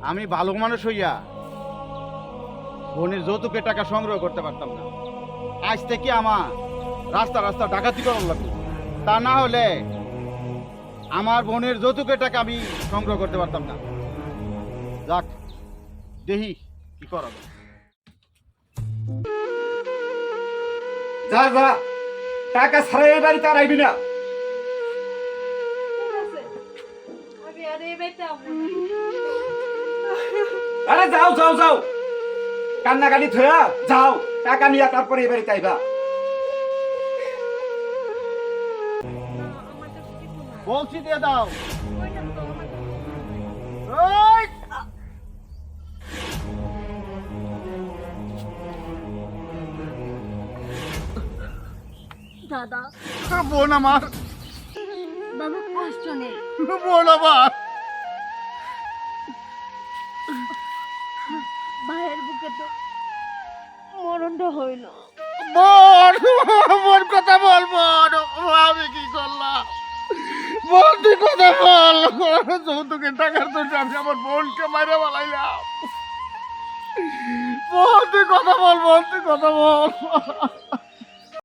আমি ভালো মানুষ হইয়া বোনের যৌতুকের টাকা সংগ্রহ করতে পারতাম না। আজ থেকে আমার রাস্তা রাস্তা ডাকাতি করার লাগবে, তা না হলে আমার বোনের যৌতুকের টাকা আমি সংগ্রহ করতে পারতাম না। যাক, দেখি কি করা যায়। যা যা, টাকা ছাড়া এই বাড়িতে আর আইবি না। আরে যাও যাও যাও, কান্নাকাটি থয়া যাও, টাকা নিয়ে তারপরে এই বাড়িতে আইবা। বলছি দিয়ে দাও। এই! দাদা, বোন আমার, দাদা কষ্ট নেই। বোন আমার। ভাইয়ের বুকে তো মরণটা হইল। বোন, বোন কথা বল বোন, আমি কি করলাম? বোন তুই কথা বল। যৌতুকের টাকার তো আমি আমার বোনকে মাইরে বলাইলাম। বোন তুই কথা বল, বোন তুই কথা বল।